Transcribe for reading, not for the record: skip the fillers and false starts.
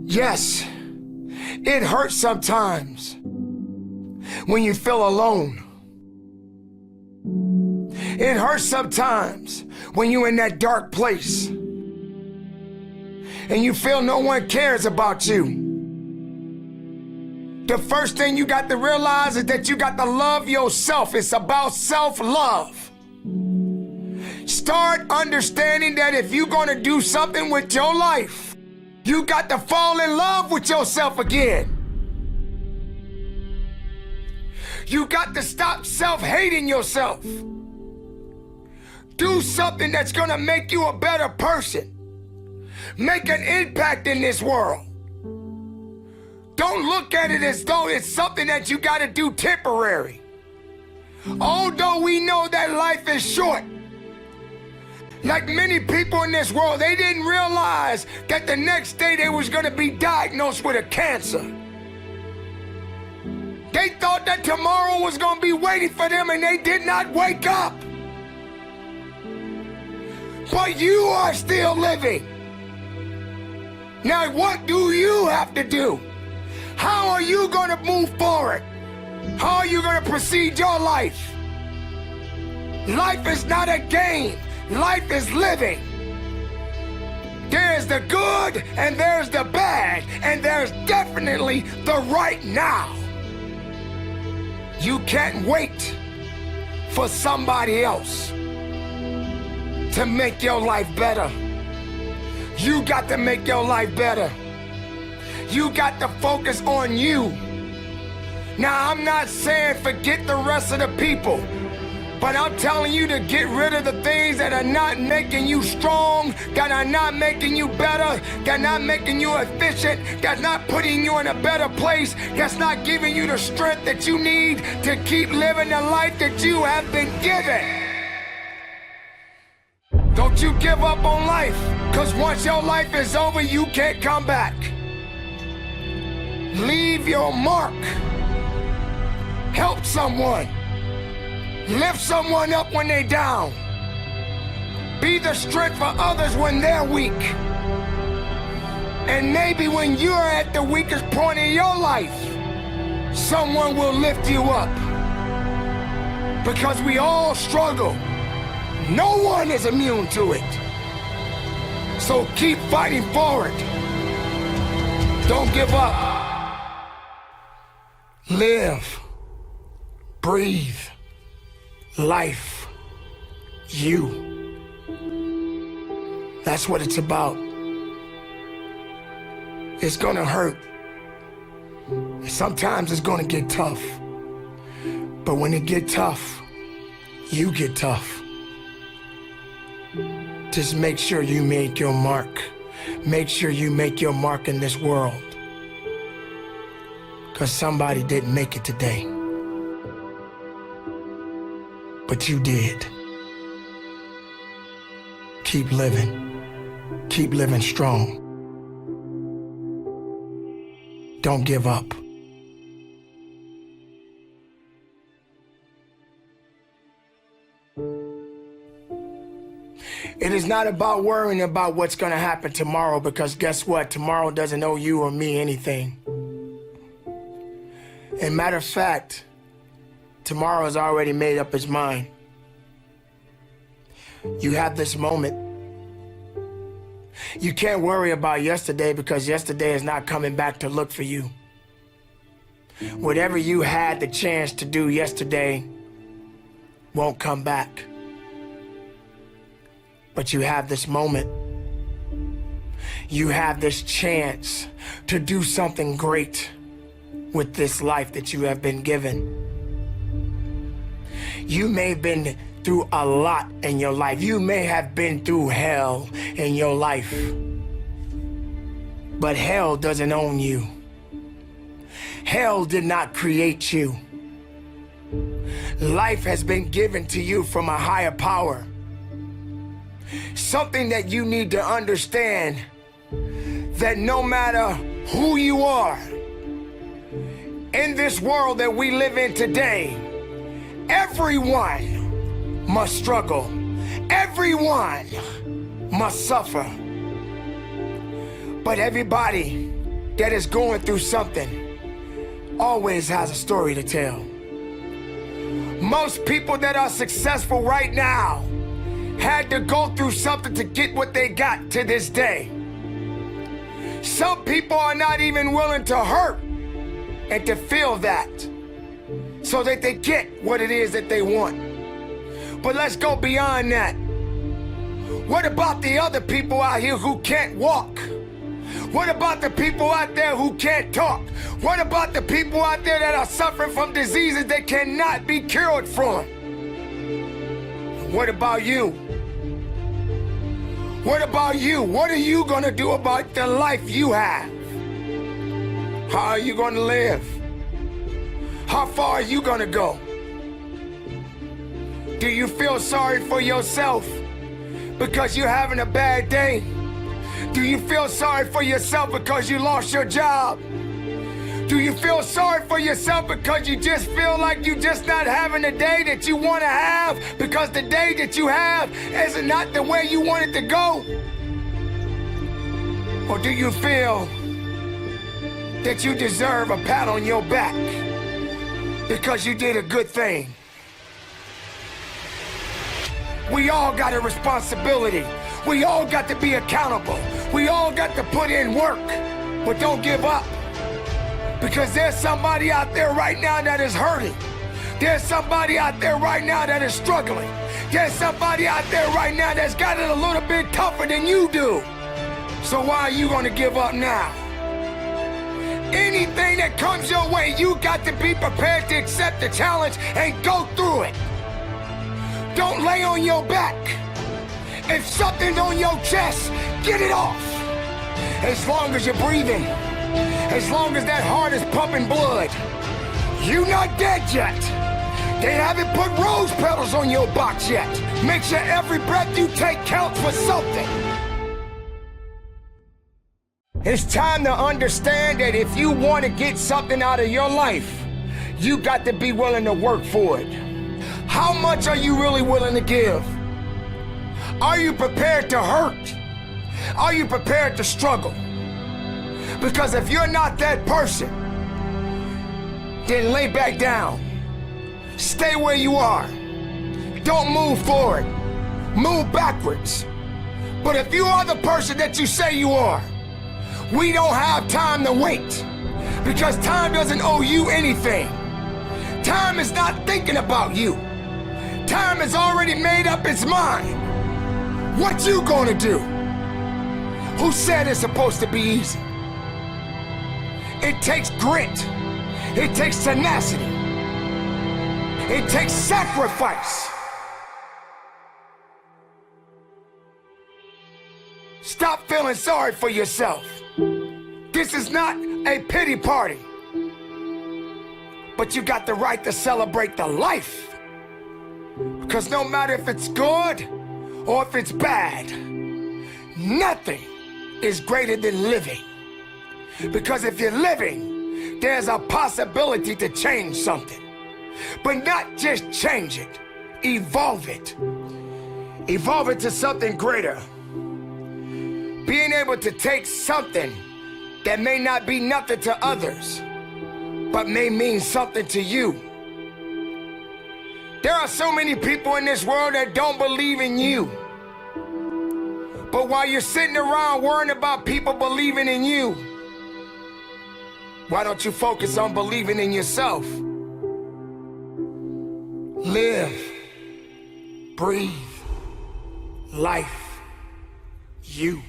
Yes, it hurts sometimes when you feel alone. It hurts sometimes when you're in that dark place and you feel no one cares about you. The first thing you got to realize is that you got to love yourself. It's about self-love. Start understanding that if you're going to do something with your life, you got to fall in love with yourself again. You got to stop self-hating yourself. Do something that's going to make you a better person. Make an impact in this world. Don't look at it as though it's something that you got to do temporary. Although we know that life is short, like many people in this world, they didn't realize that the next day they was going to be diagnosed with a cancer. They thought that tomorrow was going to be waiting for them, and they did not wake up. But you are still living. Now, what do you have to do? How are you going to move forward? How are you going to proceed your life? Life is not a game. Life is living. There's the good and there's the bad, and there's definitely the right now. You can't wait for somebody else to make your life better. You got to make your life better. You got to focus on you. Now, I'm not saying forget the rest of the people, but I'm telling you to get rid of the things that are not making you strong, that are not making you better, that are not making you efficient, that's not putting you in a better place, that's not giving you the strength that you need to keep living the life that you have been given. Don't you give up on life, because once your life is over, you can't come back. Leave your mark. Help someone. Lift someone up when they're down. Be the strength for others when they're weak. And maybe when you're at the weakest point in your life, someone will lift you up. Because we all struggle. No one is immune to it. So keep fighting forward. Don't give up. Live. Breathe. Life. You. That's what it's about. It's gonna hurt. Sometimes it's gonna get tough. But when it get tough, you get tough. Just make sure you make your mark. Make sure you make your mark in this world. Because somebody didn't make it today. But you did. Keep living. Keep living strong. Don't give up. It is not about worrying about what's going to happen tomorrow, because guess what? Tomorrow doesn't owe you or me anything. And matter of fact, tomorrow has already made up its mind. You have this moment. You can't worry about yesterday, because yesterday is not coming back to look for you. Whatever you had the chance to do yesterday won't come back. But you have this moment. You have this chance to do something great with this life that you have been given. You may have been through a lot in your life. You may have been through hell in your life. But hell doesn't own you. Hell did not create you. Life has been given to you from a higher power. Something that you need to understand, that no matter who you are, in this world that we live in today, everyone must struggle. Everyone must suffer. But everybody that is going through something always has a story to tell. Most people that are successful right now had to go through something to get what they got to this day. Some people are not even willing to hurt and to feel that so that they get what it is that they want. But let's go beyond that. What about the other people out here who can't walk? What about the people out there who can't talk? What about the people out there that are suffering from diseases that cannot be cured from? What about you? What about you? What are you gonna do about the life you have? How are you gonna live? How far are you gonna go? Do you feel sorry for yourself because you're having a bad day? Do you feel sorry for yourself because you lost your job? Do you feel sorry for yourself because you just feel like you're just not having the day that you want to have because the day that you have is not the way you want it to go? Or do you feel that you deserve a pat on your back because you did a good thing? We all got a responsibility. We all got to be accountable. We all got to put in work, but don't give up. Because there's somebody out there right now that is hurting. There's somebody out there right now that is struggling. There's somebody out there right now that's got it a little bit tougher than you do. So why are you gonna give up now? Anything that comes your way, you got to be prepared to accept the challenge and go through it. Don't lay on your back. If something's on your chest, get it off. As long as you're breathing, as long as that heart is pumping blood, you're not dead yet. They haven't put rose petals on your box yet. Make sure every breath you take counts for something. It's time to understand that if you want to get something out of your life, you got to be willing to work for it. How much are you really willing to give? Are you prepared to hurt? Are you prepared to struggle? Because if you're not that person, then lay back down. Stay where you are. Don't move forward. Move backwards. But if you are the person that you say you are, we don't have time to wait. Because time doesn't owe you anything. Time is not thinking about you. Time has already made up its mind. What you gonna do? Who said it's supposed to be easy? It takes grit. It takes tenacity. It takes sacrifice. Stop feeling sorry for yourself. This is not a pity party. But you got the right to celebrate the life. Because no matter if it's good or if it's bad, nothing is greater than living. Because if you're living, there's a possibility to change something. But not just change it, evolve it. Evolve it to something greater. Being able to take something that may not be nothing to others, but may mean something to you. There are so many people in this world that don't believe in you. But while you're sitting around worrying about people believing in you, why don't you focus on believing in yourself? Live, breathe, life, you.